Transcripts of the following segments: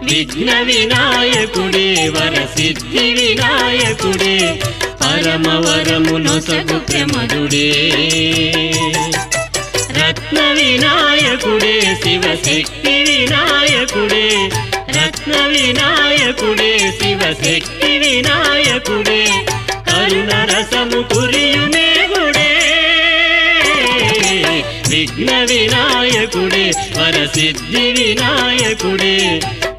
విఘ్న వినాయకుడే వరసిద్ధి వినాయకుడే పరమవరమునొసగు ప్రమదుడే రత్న వినాయకుడే శివశక్తి వినాయకుడే రత్న వినాయకుడే శివశక్తి వినాయకుడే కరుణ రసము కురియుమేగుడే విఘ్న వినాయకుడే వరసిద్ధి వినాయకుడే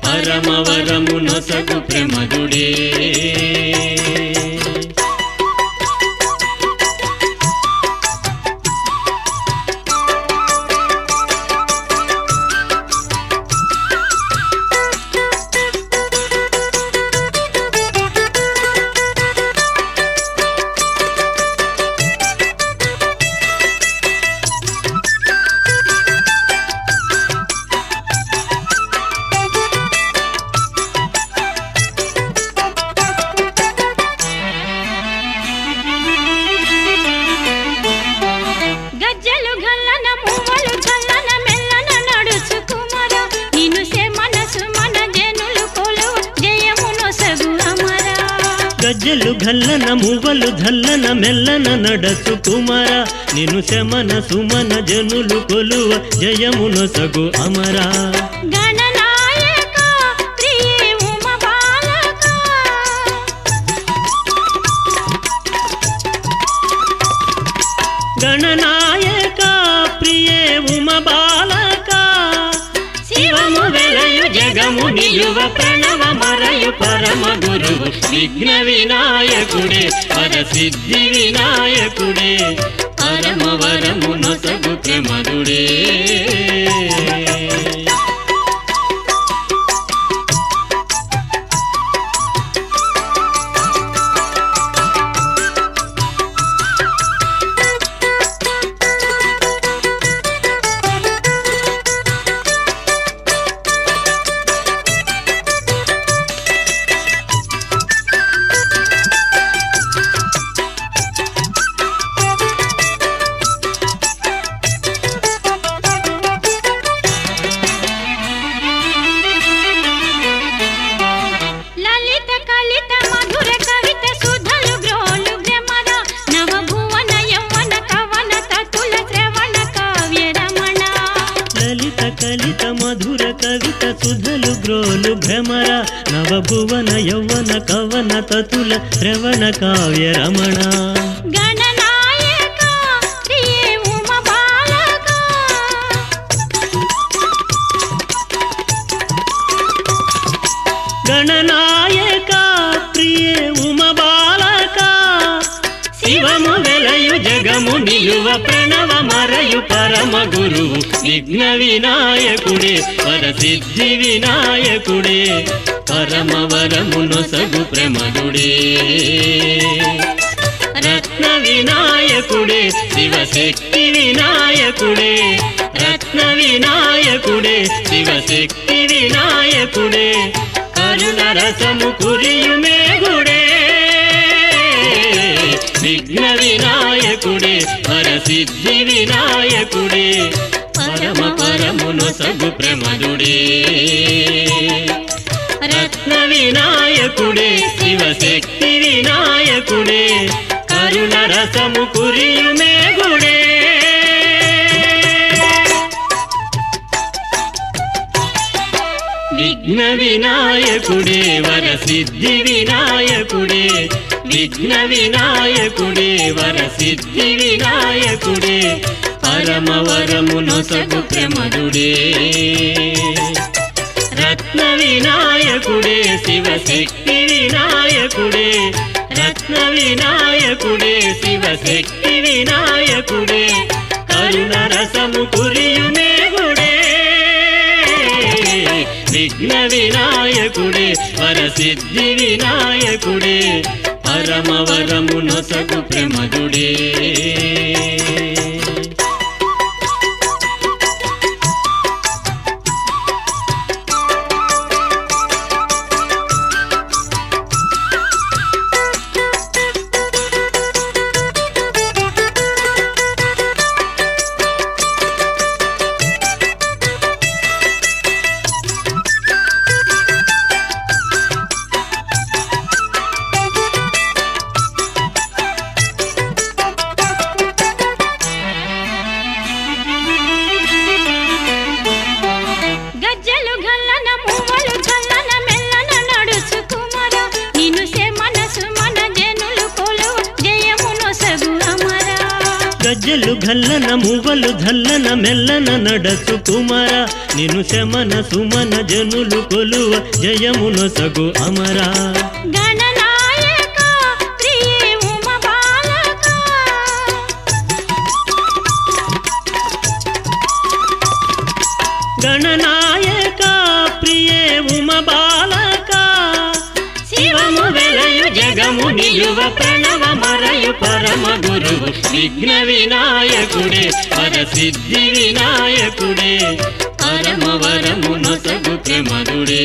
పరమవరమునొసగు ప్రమదుడే గజ్జలు గల్లన మువ్వలు ధల్లన మెల్లన నడచు కుమర నిను శమన సుమన జనులు కొలువ జయమునొసగు అమరా గణనాయక ప్రియే ఉమ బాలక గణనాయక ప్రియే ఉమ బాలక శివము వెలయు జగము నిలువ ప్రణవ మరయు పరమ గురువు విఘ్న వినాయకుడే వరసిద్ధి వినాయకుడే పరమవరమునొసగు ప్రమదుడే కలిత మధుర కవిత సుధలు గ్రోలు భ్రమర నవభువన యౌవన కవన తతుల శ్రవణ కావ్య రమణ గణనాయక ప్రియే ఉమ బాలక గణనాయక ప్రియే ఉమ బాలక శివము వెలయు జగము నిలువ ప్రణవ మరయు పరమ గురువు విఘ్న వినాయకుడే వరసిద్ధి వినాయకుడే పరమవరమునొసగు ప్రమదుడే రత్న వినాయకుడే శివశక్తి వినాయకుడే రత్న వినాయకుడే శివశక్తి వినాయకుడే కరుణ రసము కురియుమేగుడే విఘ్న వినాయకుడే వరసిద్ధి వినాయకుడే పరమవరమునొసగు ప్రమదుడే రత్న వినాయకుడే శివశక్తి వినాయకుడే కరుణ రసము కురియుమేగుడే విఘ్న వినాయకుడే వరసిద్ధి వినాయకుడే విఘ్న వినాయకుడే వరసిద్ధి వినాయకుడే పరమవరమునొసగు ప్రమదుడే రత్న వినాయకుడే శివశక్తి వినాయకుడే రత్న వినాయకుడే శివశక్తి వినాయకుడే కరుణ రసము కురియుమేగుడే విఘ్న వినాయకుడే వరసిద్ధి వినాయకుడే పరమవరమునొసగు ప్రమదుడే గల్లన మువ్వలు ధల్లన మెల్లన నడచు కుమార నిన్ను శమన సుమన జనులు కొలువ జయమునొసగు అమరా గణనాయక ప్రియే ఉమ బాలక గణనాయక ప్రియే ఉమ బాలక శివము వెలయు జగము నిలువ ప్రణవ మరయు పరమ గురువు విఘ్న వినాయకుడే వరసిద్ధి వినాయకుడే పరమ వరము నొసగు ప్రమదుడే